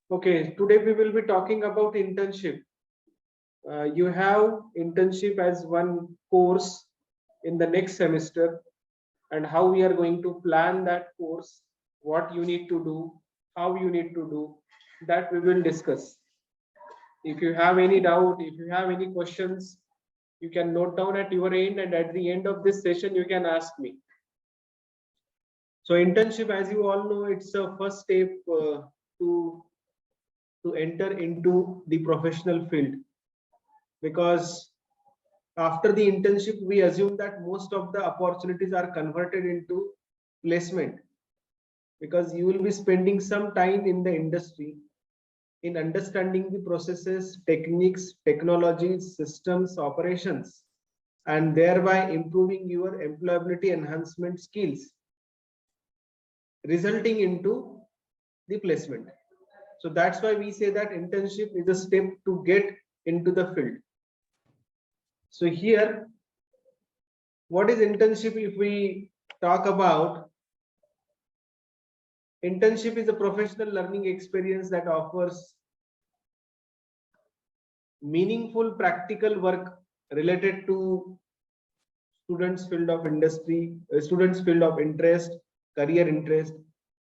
Okay, today we will be talking about internship. You have internship as one course in the next semester, and how we are going to plan that course, what you need to do, how you need to do, that we will discuss. If you have any doubt, if you have any questions, you can note down at your end, and at the end of this session, you can ask me. So, internship, as you all know, it's a first step to to enter into the professional field, because after the internship we assume that most of the opportunities are converted into placement, because you will be spending some time in the industry in understanding the processes, techniques, technologies, systems, operations, and thereby improving your employability enhancement skills, resulting into the placement. So that's why we say that internship is a step to get into the field. So here, what is internship? If we talk about, internship is a professional learning experience that offers meaningful practical work related to students field of industry, students field of interest, career interest.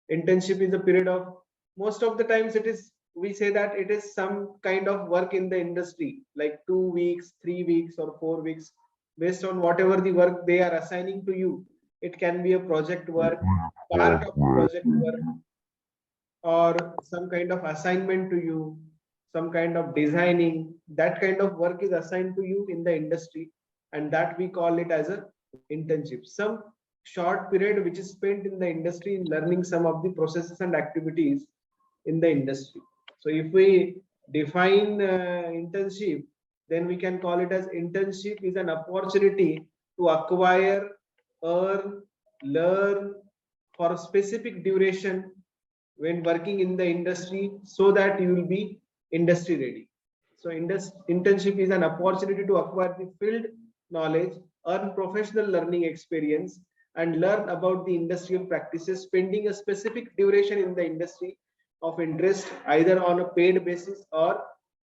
Internship is a period of, most of the times it is, we say that it is some kind of work in the industry, like 2 weeks, 3 weeks, or 4 weeks, based on whatever the work they are assigning to you. It can be a project work, part of project work, or some kind of assignment to you, some kind of designing. That kind of work is assigned to you in the industry, and that we call it as a internship. Some short period which is spent in the industry in learning some of the processes and activities in the industry. So if we define internship, then we can call it as internship is an opportunity to acquire, earn, learn for a specific duration when working in the industry, so that you will be industry ready. So internship is an opportunity to acquire the field knowledge, earn professional learning experience, and learn about the industrial practices, spending a specific duration in the industry of interest, either on a paid basis or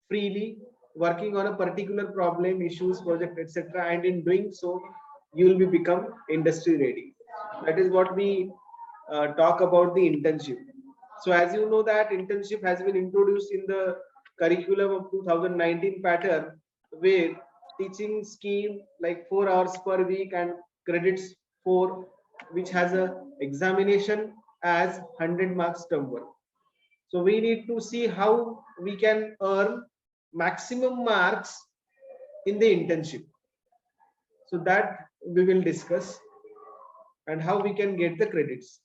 freely, working on a particular problem, issues, project, etc. And in doing so, you will be become industry ready. That is what we talk about the internship. So as you know that internship has been introduced in the curriculum of 2019 pattern, where teaching scheme like 4 hours per week and credits 4, which has a examination as 100 marks term work. So we need to see how we can earn maximum marks in the internship. So that we will discuss, and how we can get the credits.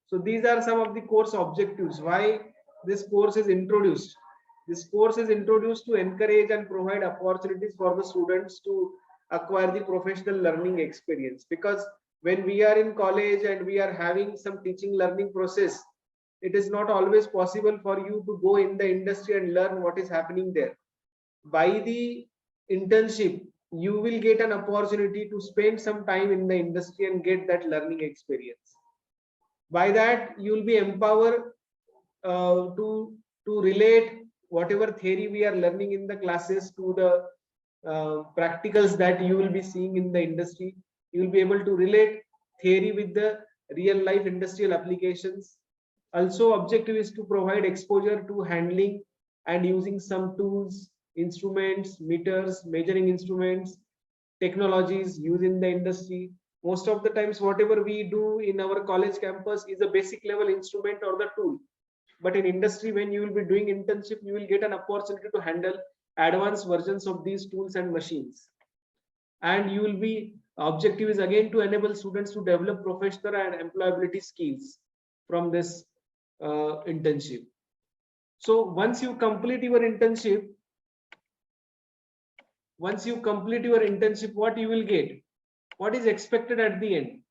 So these are some of the course objectives. Why this course is introduced? This course is introduced to encourage and provide opportunities for the students to acquire the professional learning experience. Because when we are in college and we are having some teaching learning process, it is not always possible for you to go in the industry and learn what is happening there. By the internship, you will get an opportunity to spend some time in the industry and get that learning experience. By that, you will be empowered to relate whatever theory we are learning in the classes to the practicals that you will be seeing in the industry. You will be able to relate theory with the real life industrial applications. Also, objective is to provide exposure to handling and using some tools, instruments, meters, measuring instruments, technologies used in the industry. Most of the times, whatever we do in our college campus is a basic level instrument or the tool. But in industry, when you will be doing internship, you will get an opportunity to handle advanced versions of these tools and machines. And you will be, objective is again to enable students to develop professional and employability skills from this internship. So once you complete your internship, what you will get? What is expected at the end?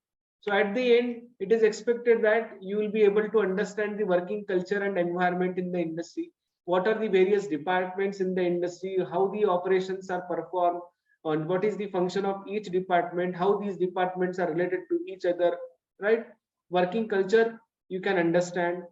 So at the end, it is expected that you will be able to understand the working culture and environment in the industry. What are the various departments in the industry, how the operations are performed, and what is the function of each department, how these departments are related to each other, right? Working culture, you can understand.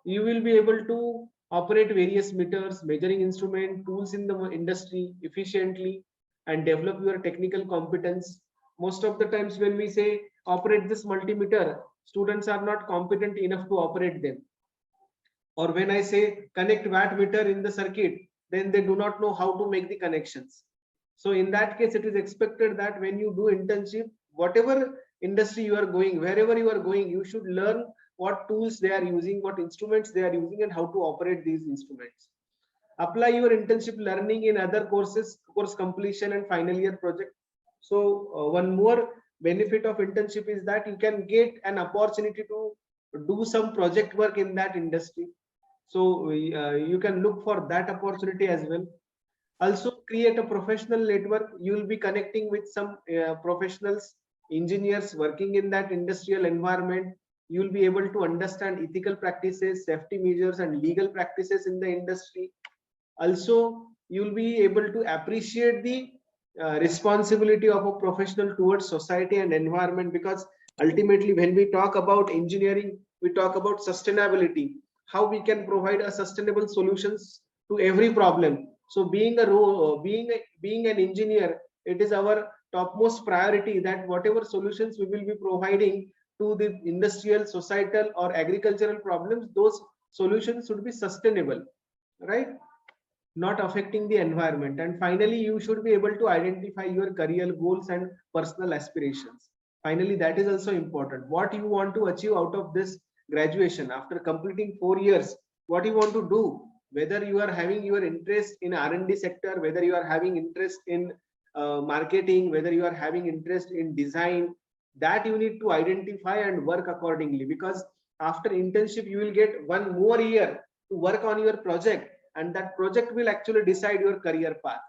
You will be able to operate various meters, measuring instrument, tools in the industry efficiently, and develop your technical competence. Most of the times when we say operate this multimeter, students are not competent enough to operate them. Or when I say connect watt meter in the circuit, then they do not know how to make the connections. So in that case, it is expected that when you do internship, whatever industry you are going, wherever you are going, you should learn what tools they are using, what instruments they are using, and how to operate these instruments. Apply your internship learning in other courses, course completion and final year project. So one more benefit of internship is that you can get an opportunity to do some project work in that industry. So you can look for that opportunity as well. Also create a professional network. You will be connecting with some professionals, engineers working in that industrial environment. You will be able to understand ethical practices, safety measures, and legal practices in the industry. Also, you will be able to appreciate the responsibility of a professional towards society and environment, because ultimately when we talk about engineering, we talk about sustainability, how we can provide a sustainable solutions to every problem. So being an engineer, it is our topmost priority that whatever solutions we will be providing to the industrial, societal, or agricultural problems, those solutions should be sustainable, right? Not affecting the environment. And finally, you should be able to identify your career goals and personal aspirations. Finally, that is also important. What you want to achieve out of this graduation after completing 4 years, what you want to do, whether you are having your interest in R&D sector, whether you are having interest in marketing, whether you are having interest in design, that you need to identify and work accordingly, because after internship you will get 1 more year to work on your project, and that project will actually decide your career path.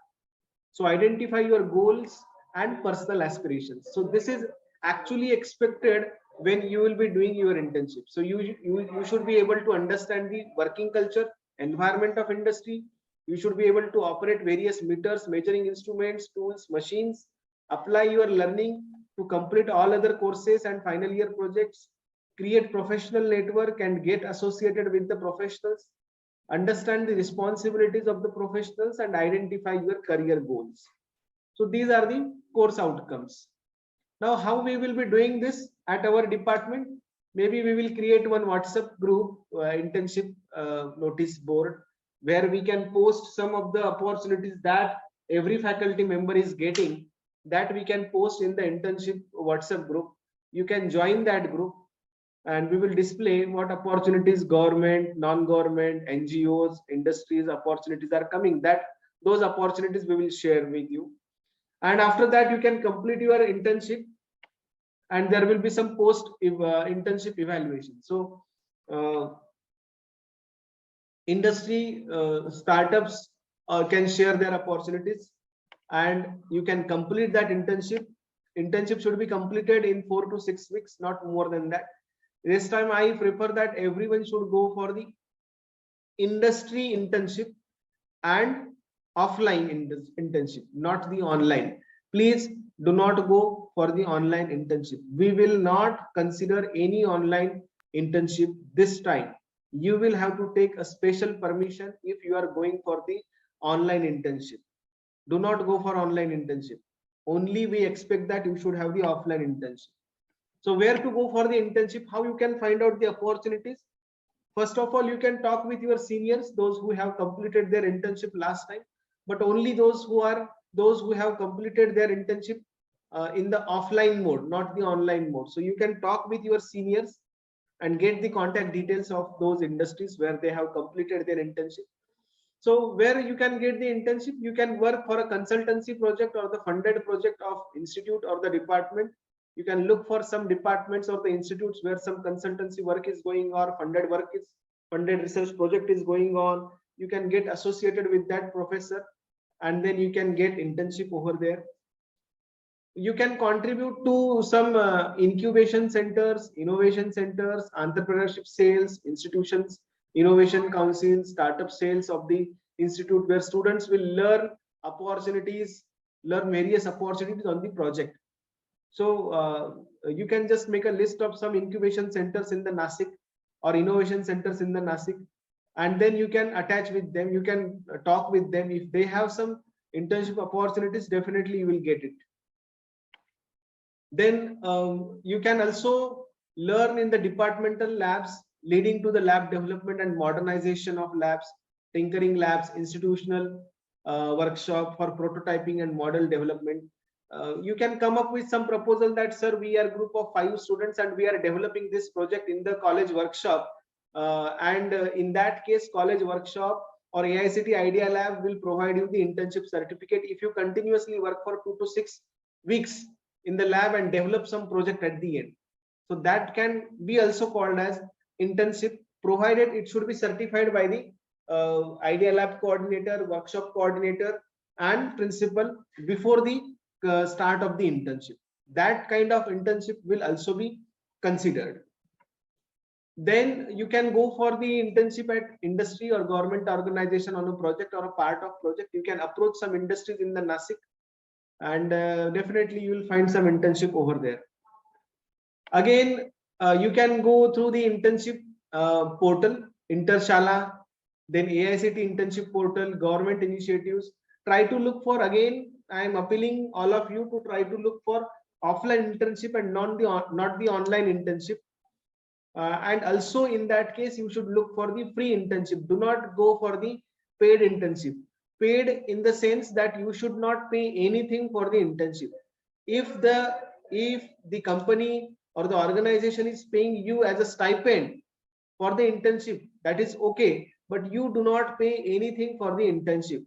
So identify your goals and personal aspirations. So this is actually expected when you will be doing your internship. So you should be able to understand the working culture, environment of industry. You should be able to operate various meters, measuring instruments, tools, machines. Apply your learning to complete all other courses and final year projects. Create professional network and get associated with the professionals. Understand the responsibilities of the professionals and identify your career goals. So these are the course outcomes. Now, how we will be doing this at our department? Maybe we will create one WhatsApp group, internship notice board, where we can post some of the opportunities that every faculty member is getting, that we can post in the internship WhatsApp group. You can join that group, and we will display what opportunities government, non-government, NGOs, industries opportunities are coming. That those opportunities we will share with you. And after that, you can complete your internship, and there will be some post internship evaluation. So industry startups can share their opportunities, and you can complete that internship. Internship should be completed in 4 to 6 weeks, not more than that. This time I prefer that everyone should go for the industry internship and offline internship, not the online. Please do not go for the online internship. We will not consider any online internship this time. You will have to take a special permission if you are going for the online internship. Do not go for online internship. Only we expect that you should have the offline internship. So where to go for the internship, how you can find out the opportunities? First of all, you can talk with your seniors, those who have completed their internship last time, but only those who have completed their internship in the offline mode, not the online mode. So you can talk with your seniors and get the contact details of those industries where they have completed their internship. So where you can get the internship, you can work for a consultancy project or the funded project of institute or the department. You can look for some departments or the institutes where some consultancy work is going on, funded research project is going on. You can get associated with that professor, and then you can get internship over there. You can contribute to some incubation centers, innovation centers, entrepreneurship sales, institutions, innovation councils, startup sales of the institute, where students will learn various opportunities on the project. So you can just make a list of some incubation centers in the Nasik or innovation centers in the Nasik. and then you can attach with them, you can talk with them. If they have some internship opportunities, definitely you will get it. Then you can also learn in the departmental labs, leading to the lab development and modernization of labs, tinkering labs, institutional workshop for prototyping and model development. You can come up with some proposal that, sir, we are a group of 5 students and we are developing this project in the college workshop. In that case, college workshop or AICT Idea Lab will provide you the internship certificate if you continuously work for 2 to 6 weeks in the lab and develop some project at the end. So that can be also called as internship, provided it should be certified by the Idea Lab coordinator, workshop coordinator, and principal before the start of the internship. That kind of internship will also be considered. Then you can go for the internship at industry or government organization on a project or a part of project. You can approach some industries in the Nasik, and definitely you will find some internship over there. Again, you can go through the internship portal, Intershala, then AICT internship portal, government initiatives. Try to look for, again, I am appealing all of you to try to look for offline internship and not the online internship. And also in that case, you should look for the free internship. Do not go for the paid internship. Paid in the sense that you should not pay anything for the internship. If the company or the organization is paying you as a stipend for the internship, that is okay, but you do not pay anything for the internship.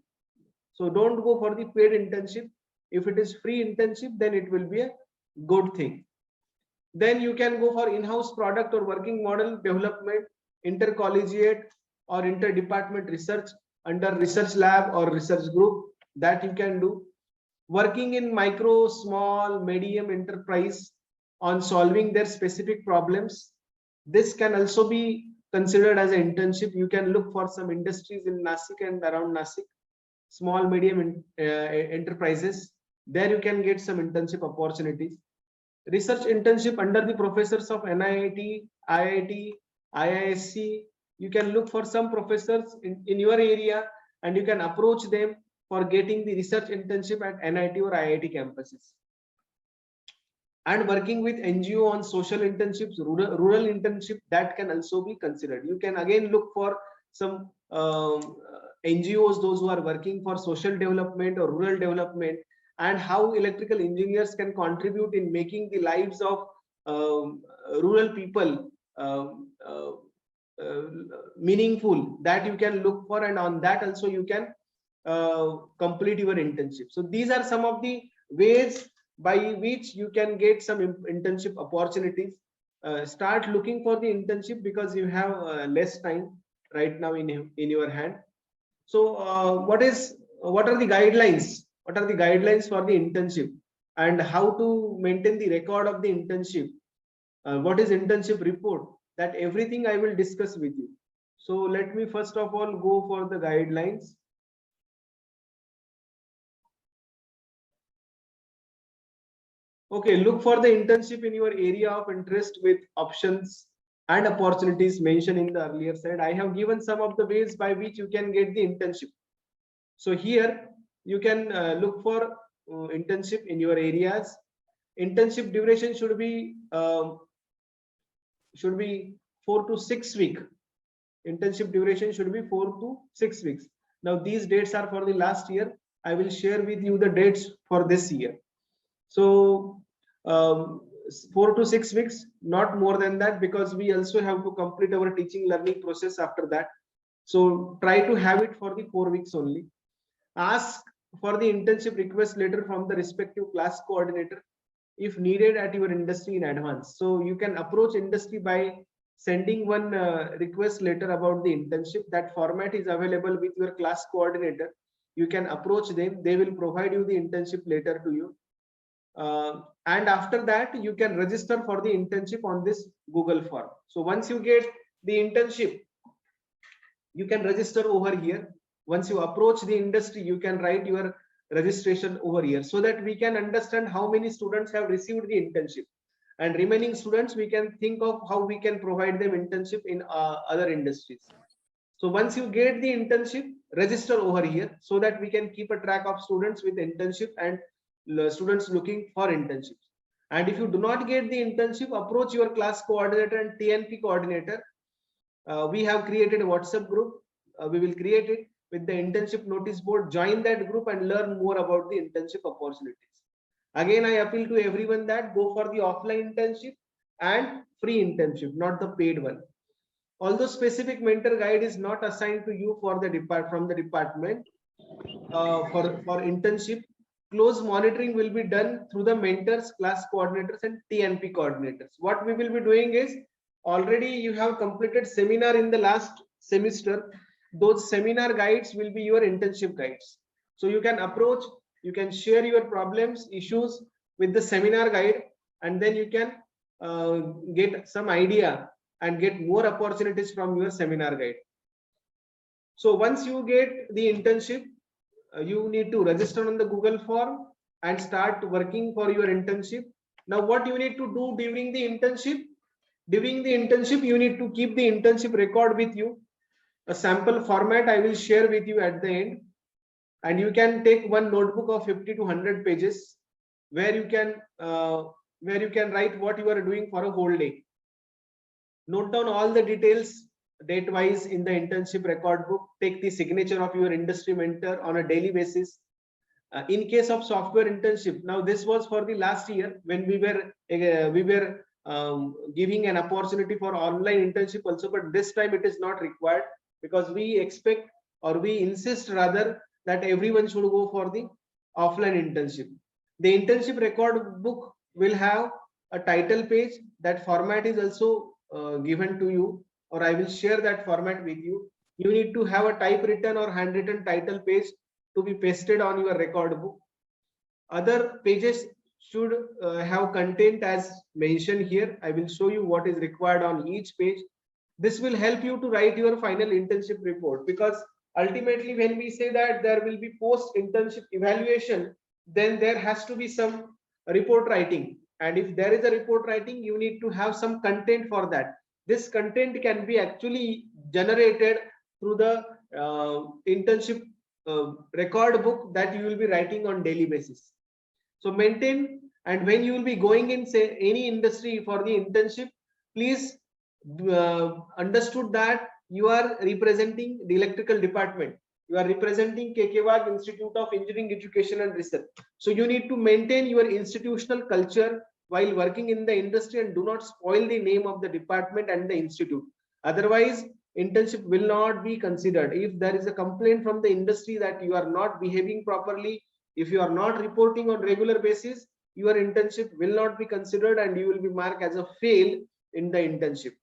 So don't go for the paid internship. If it is free internship, then it will be a good thing. Then you can go for in-house product or working model development, intercollegiate or interdepartment research under research lab or research group, that you can do. Working in micro, small, medium enterprise on solving their specific problems. This can also be considered as an internship. You can look for some industries in Nasik and around Nasik, small, medium enterprises. There you can get some internship opportunities. Research internship under the professors of NIIT, IIT, IISc. You can look for some professors in your area and you can approach them for getting the research internship at NIT or IIT campuses. And working with NGO on social internships, rural internship, that can also be considered. You can again look for some NGOs, those who are working for social development or rural development, and how electrical engineers can contribute in making the lives of rural people meaningful. That you can look for, and on that also you can complete your internship. So these are some of the ways by which you can get some internship opportunities. Start looking for the internship because you have less time right now in your hand. So what are the guidelines? What are the guidelines for the internship and how to maintain the record of the internship? What is internship report? That everything I will discuss with you. So let me first of all go for the guidelines. Okay, look for the internship in your area of interest with options and opportunities mentioned in the earlier slide. I have given some of the ways by which you can get the internship. So here you can look for internship in your areas. Internship duration should be 4 to 6 weeks. Internship duration should be 4 to 6 weeks. Now these dates are for the last year. I will share with you the dates for this year. So 4 to 6 weeks, not more than that, because we also have to complete our teaching learning process after that. So try to have it for the 4 weeks only. Ask for the internship request letter from the respective class coordinator if needed at your industry in advance. So you can approach industry by sending one request letter about the internship. That format is available with your class coordinator. You can approach them. They will provide you the internship letter to you. And after that, you can register for the internship on this Google form. So once you get the internship, you can register over here. Once you approach the industry, you can write your registration over here so that we can understand how many students have received the internship, and remaining students we can think of how we can provide them internship in other industries. So once you get the internship, register over here so that we can keep a track of students with internship and students looking for internships. And if you do not get the internship, approach your class coordinator and TNP coordinator. We have created a WhatsApp group. We will create it with the internship notice board. Join that group and learn more about the internship opportunities. Again, I appeal to everyone that go for the offline internship and free internship, not the paid one. Although specific mentor guide is not assigned to you for the from the department for internship, close monitoring will be done through the mentors, class coordinators, and TNP coordinators. What we will be doing is, already you have completed seminar in the last semester. Those seminar guides will be your internship guides. So you can approach, you can share your problems, issues with the seminar guide, and then you can get some idea and get more opportunities from your seminar guide. So once you get the internship, you need to register on the Google form and start working for your internship. Now, what you need to do during the internship? During the internship, you need to keep the internship record with you. A sample format I will share with you at the end. And you can take one notebook of 50 to 100 pages where you can write what you are doing for a whole day. Note down all the details date wise in the internship record book. Take the signature of your industry mentor on a daily basis. In case of software internship, now this was for the last year when we were giving an opportunity for online internship also, but this time it is not required because we expect, or we insist rather, that everyone should go for the offline internship. The internship record book will have a title page. That format is also given to you, or I will share that format with you. You need to have a typewritten or handwritten title page to be pasted on your record book. Other pages should have content as mentioned here. I will show you what is required on each page. This will help you to write your final internship report, because ultimately when we say that there will be post internship evaluation, then there has to be some report writing. And if there is a report writing, you need to have some content for that. This content can be actually generated through the internship record book that you will be writing on daily basis. So maintain, and when you will be going in, say, any industry for the internship, please understood that you are representing the electrical department. You are representing KKWAG Institute of Engineering Education and Research. So you need to maintain your institutional culture while working in the industry and do not spoil the name of the department and the institute. Otherwise, internship will not be considered. If there is a complaint from the industry that you are not behaving properly, if you are not reporting on regular basis, your internship will not be considered and you will be marked as a fail in the internship.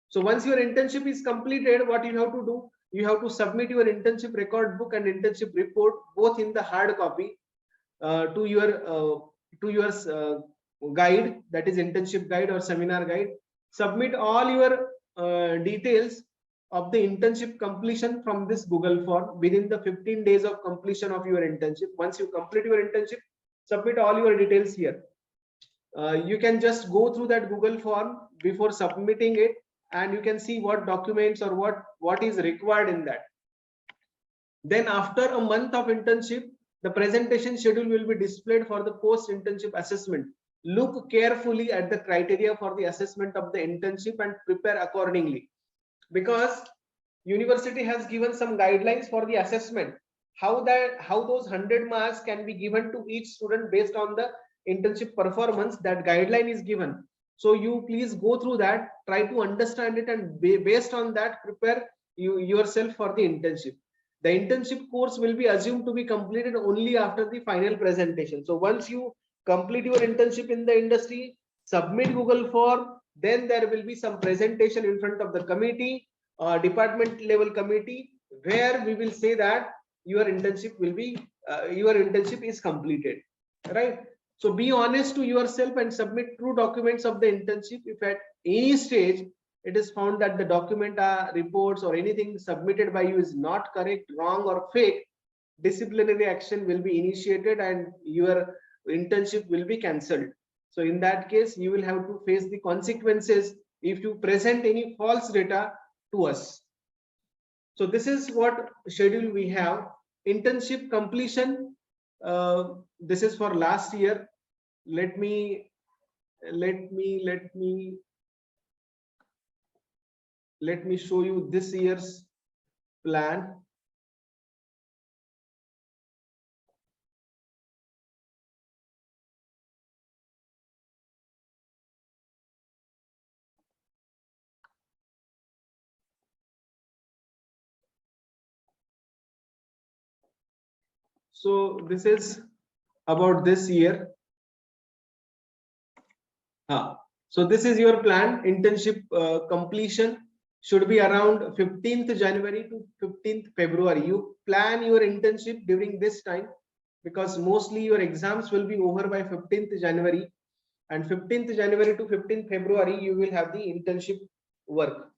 So once your internship is completed, what you have to do? You have to submit your internship record book and internship report both in the hard copy to your guide, that is internship guide or seminar guide. Submit all your details of the internship completion from this Google form within the 15 days of completion of your internship. Once you complete your internship, submit all your details here. You can just go through that Google form before submitting it, and you can see what documents or what is required in that. Then after a month of internship, the presentation schedule will be displayed for the post internship assessment. Look carefully at the criteria for the assessment of the internship and prepare accordingly, because university has given some guidelines for the assessment, how those 100 marks can be given to each student based on the internship performance. That guideline is given. So you please go through that, try to understand it, and based on that prepare yourself for the internship. The internship course will be assumed to be completed only after the final presentation. So once you complete your internship in the industry, submit Google form, then there will be some presentation in front of the committee, department level committee, where we will say that your internship is completed, right? So be honest to yourself and submit true documents of the internship. If at any stage it is found that the document reports or anything submitted by you is not correct, wrong, or fake, disciplinary action will be initiated and your internship will be cancelled. So in that case, you will have to face the consequences if you present any false data to us. So this is what schedule we have. Internship completion. This is for last year. Let me show you this year's plan. So this is about this year. So this is your plan. Internship completion should be around 15th January to 15th February. You plan your internship during this time because mostly your exams will be over by 15th January, and 15th January to 15th February you will have the internship work.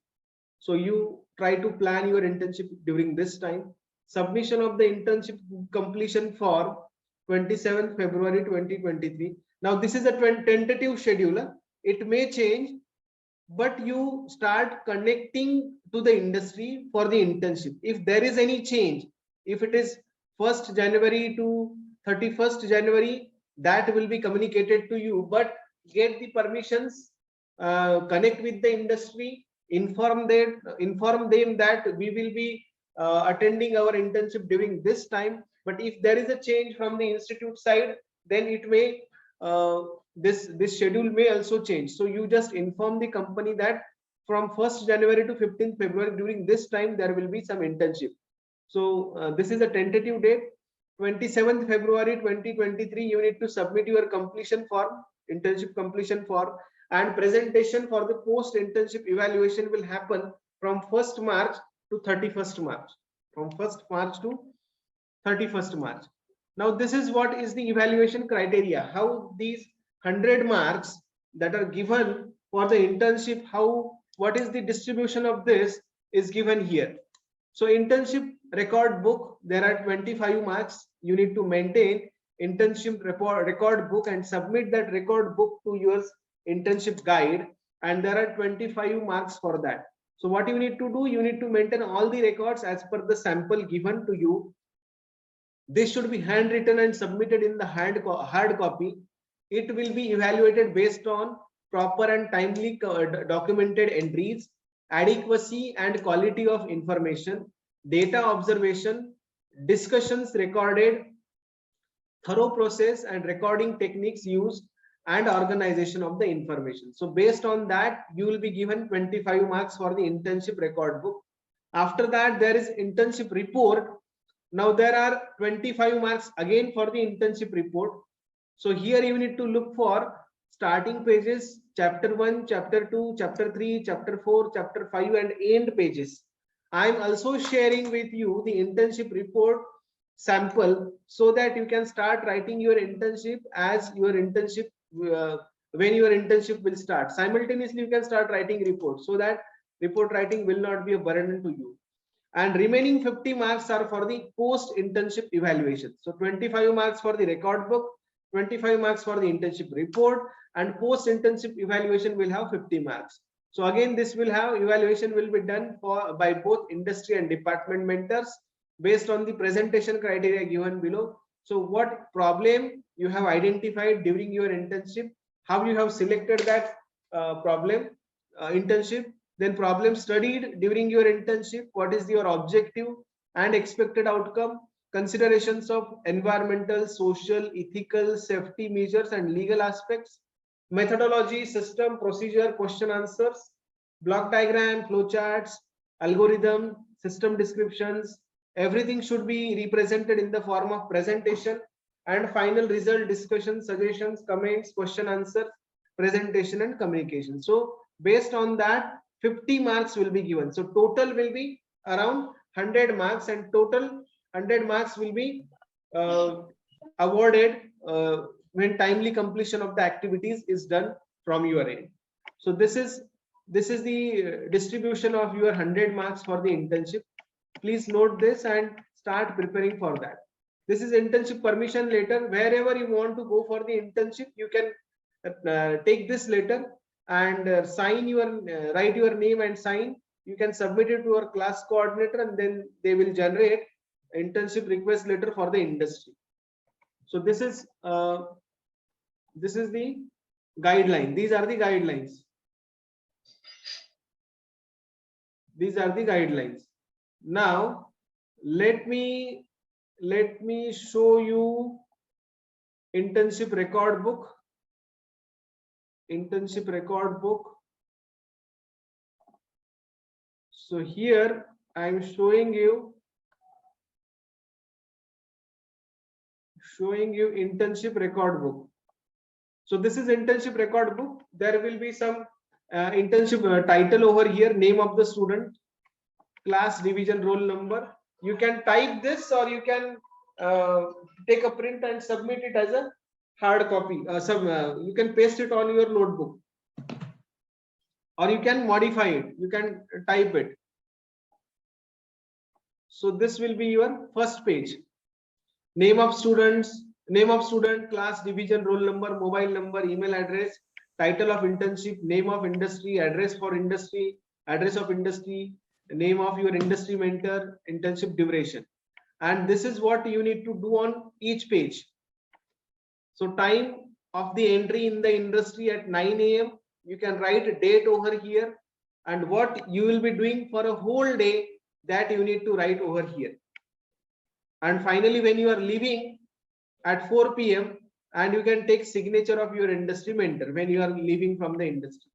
So you try to plan your internship during this time. Submission of the internship completion form 27th February 2023. Now this is a tentative schedule. It may change, but you start connecting to the industry for the internship. If there is any change, if it is 1st January to 31st January, that will be communicated to you, but get the permissions, connect with the industry, inform them that we will be attending our internship during this time. But if there is a change from the institute side, then it may this schedule may also change. So you just inform the company that from 1st January to 15th February, during this time there will be some internship. So this is a tentative date. 27th February 2023, you need to submit your completion form, internship completion form, and presentation for the post internship evaluation will happen from 1st March to 31st March. From 1st March to 31st March. Now this is what is the evaluation criteria, how these 100 marks that are given for the internship, what is the distribution of this is given here. So internship record book, there are 25 marks. You need to maintain internship record book and submit that record book to your internship guide, and there are 25 marks for that. So what you need to do, you need to maintain all the records as per the sample given to you. This should be handwritten and submitted in the hard copy. It will be evaluated based on proper and timely documented entries, adequacy and quality of information, data observation, discussions recorded, thorough process and recording techniques used, and organization of the information. So based on that, you will be given 25 marks for the internship record book. After that, there is internship report. Now there are 25 marks again for the internship report. So here you need to look for starting pages, chapter 1, chapter 2, chapter 3, chapter 4, chapter 5, and end pages. I am also sharing with you the internship report sample so that you can start writing your internship as your internship when your internship will start. Simultaneously, you can start writing reports so that report writing will not be a burden to you. And remaining 50 marks are for the post internship evaluation. So 25 marks for the record book, 25 marks for the internship report, and post internship evaluation will have 50 marks. So again, this will have evaluation will be done by both industry and department mentors based on the presentation criteria given below. So what problem you have identified during your internship, how you have selected that problem internship, then problem studied during your internship, what is your objective and expected outcome, considerations of environmental, social, ethical, safety measures and legal aspects, methodology, system, procedure, question answers, block diagram, flowcharts, algorithm, system descriptions. Everything should be represented in the form of presentation, and final result, discussion, suggestions, comments, question answers, presentation and communication. So based on that, 50 marks will be given. So total will be around 100 marks, and total 100 marks will be awarded when timely completion of the activities is done from your end. So this is the distribution of your 100 marks for the internship. Please note this and start preparing for that. This is internship permission letter. Wherever you want to go for the internship, you can take this letter and sign your write your name and sign. you can submit it to our class coordinator, and then they will generate internship request letter for the industry. So this is the guideline. These are the guidelines. These are the guidelines. Now let me show you internship record book. Internship record book. So here I am showing you internship record book. So this is internship record book. There will be some internship title over here, name of the student, class, division, roll number. You can type this, or you can take a print and submit it as a hard copy. You can paste it on your notebook, or you can modify it. You can type it. So this will be your first page. Name of student, class, division, roll number, mobile number, email address, title of internship, name of industry, address for industry, address of industry, name of your industry mentor, internship duration. And this is what you need to do on each page. So time of the entry in the industry at 9 AM. You can write a date over here, and what you will be doing for a whole day, that you need to write over here. And finally, when you are leaving at 4 PM, and you can take signature of your industry mentor when you are leaving from the industry.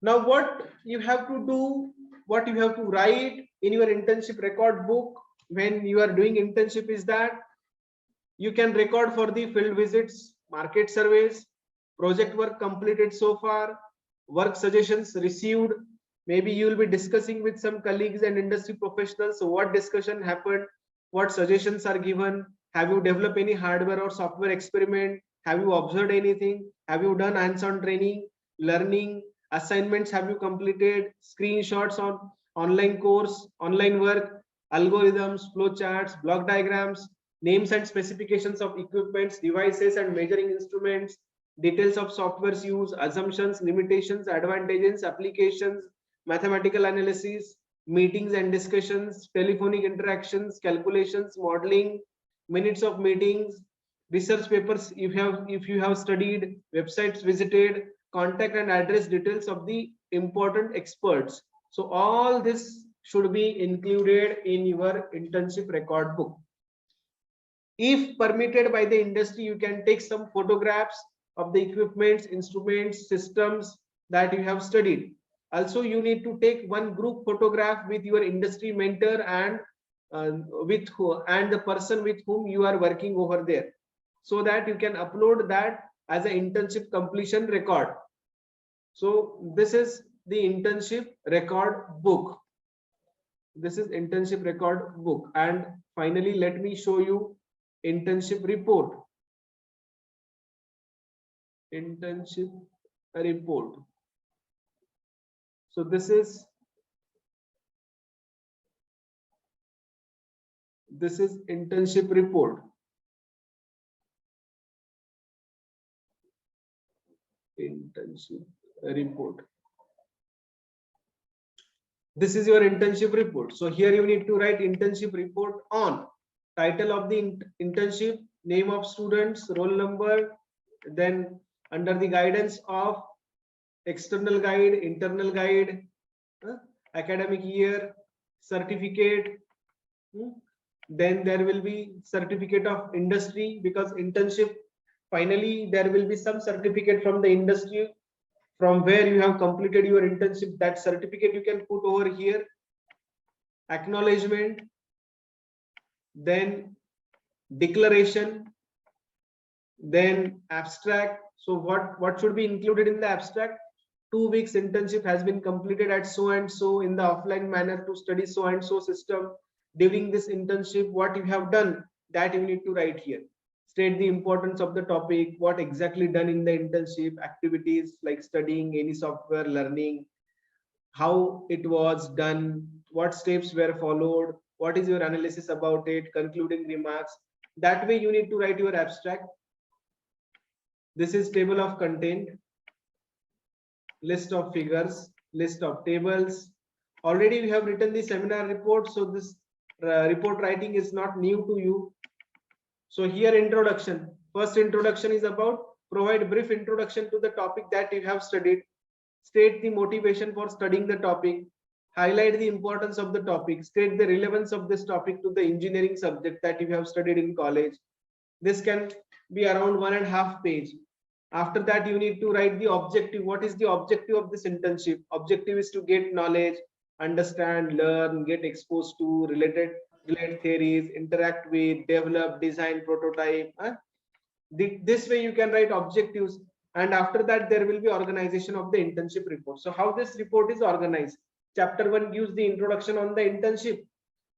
Now what you have to do, what you have to write in your internship record book when you are doing internship is that you can record for the field visits, market surveys, project work completed so far, work suggestions received. Maybe you will be discussing with some colleagues and industry professionals. So what discussion happened, what suggestions are given, have you developed any hardware or software experiment, have you observed anything, have you done hands-on training, learning, assignments have you completed, screenshots on online course, online work, algorithms, flowcharts, block diagrams, names and specifications of equipments, devices and measuring instruments, details of software's use, assumptions, limitations, advantages, applications, mathematical analysis, meetings and discussions, telephonic interactions, calculations, modeling, minutes of meetings, research papers if you have studied, websites visited, contact and address details of the important experts. So all this should be included in your internship record book. If permitted by the industry, you can take some photographs of the equipments, instruments, systems that you have studied. Also, you need to take one group photograph with your industry mentor and the person with whom you are working over there, so that you can upload that as an internship completion record. So this is the internship record book. This is internship record book. And finally, let me show you internship report. Internship report. So this is internship report. Internship report. This is your internship report. So here you need to write internship report on title of the internship, name of students, roll number, then under the guidance of external guide, internal guide, academic year, certificate, then there will be certificate of industry, because internship, finally there will be some certificate from the industry from where you have completed your internship. That certificate you can put over here. Acknowledgement, then declaration, then abstract. So what should be included in the abstract? 2 weeks internship has been completed at so and so in the offline manner to study so and so system. During this internship, what you have done, that you need to write here. State the importance of the topic, what exactly done in the internship, activities like studying any software, learning, how it was done, what steps were followed, what is your analysis about it, concluding remarks. That way you need to write your abstract. This is table of content, list of figures, list of tables. Already we have written the seminar report, so this report writing is not new to you. So here introduction. First introduction is about provide brief introduction to the topic that you have studied. State the motivation for studying the topic. Highlight the importance of the topic. State the relevance of this topic to the engineering subject that you have studied in college. This can be around 1.5 pages. After that, you need to write the objective. What is the objective of this internship? Objective is to get knowledge, understand, learn, get exposed to relate theories, interact with, develop, design, prototype. This way you can write objectives, and after that there will be organization of the internship report. So how this report is organized? Chapter 1 gives the introduction on the internship.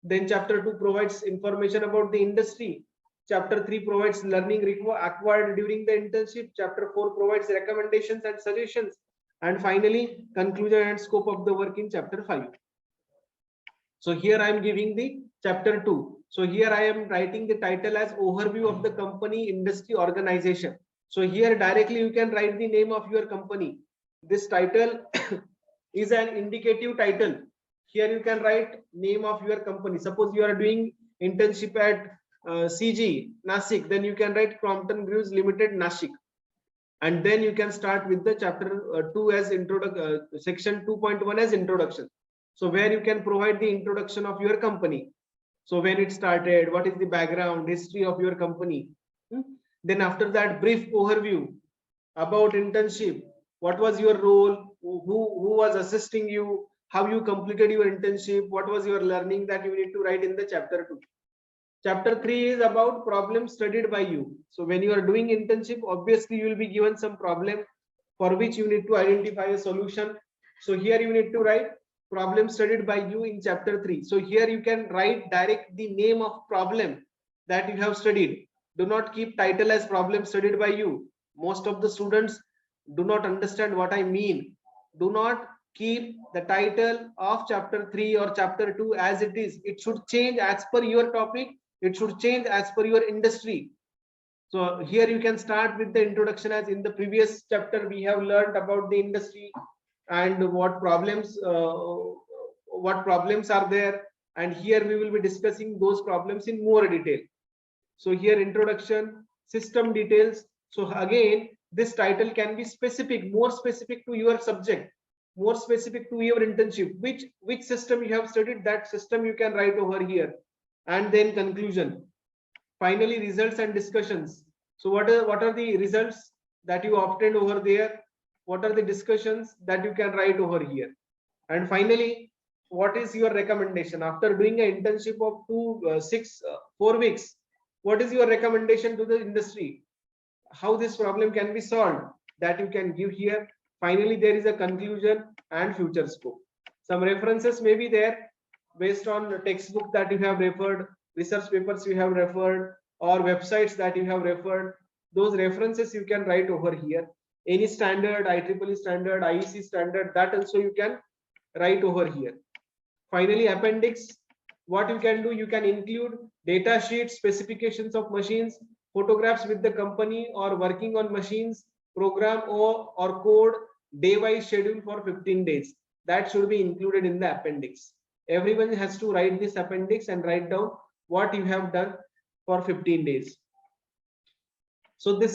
Then chapter 2 provides information about the industry. Chapter 3 provides learning acquired during the internship. Chapter 4 provides recommendations and suggestions. And finally, conclusion and scope of the work in chapter 5. So here I am giving the chapter 2. So here I am writing the title as overview of the company, industry, organization. So here directly you can write the name of your company. This title is an indicative title. Here you can write name of your company. Suppose you are doing internship at CG Nashik, then you can write Crompton Greaves Limited Nashik, and then you can start with the chapter 2 as section 2.1 as introduction. So where you can provide the introduction of your company. So when it started, what is the background, history of your company. Then after that, brief overview about internship. What was your role? Who was assisting you? How you completed your internship? What was your learning that you need to write in the chapter 2. Chapter 3 is about problems studied by you. So when you are doing internship, obviously you will be given some problem for which you need to identify a solution. So here you need to write problem studied by you in chapter 3. So here you can write direct the name of problem that you have studied. Do not keep title as problem studied by you. Most of the students do not understand what I mean. Do not keep the title of chapter 3 or chapter 2 as it is. It should change as per your topic. It should change as per your industry. So here you can start with the introduction, as in the previous chapter we have learned about the industry and what problems are there, and here we will be discussing those problems in more detail. So here introduction, system details. So again, this title can be specific, more specific to your subject, more specific to your internship. Which system you have studied, that system you can write over here. And then conclusion. Finally, results and discussions. So what are the results that you obtained over there? What are the discussions that you can write over here? And finally, what is your recommendation after doing an internship of 4 weeks? What is your recommendation to the industry? How this problem can be solved, that you can give here. Finally, there is a conclusion and future scope. Some references may be there based on the textbook that you have referred, research papers you have referred, or websites that you have referred. Those references you can write over here. Any standard, IEEE standard, IEC standard, that also you can write over here. Finally, appendix. What you can do, you can include data sheets, specifications of machines, photographs with the company or working on machines, program or code, day-wise schedule for 15 days. That should be included in the appendix. Everyone has to write this appendix and write down what you have done for 15 days. So this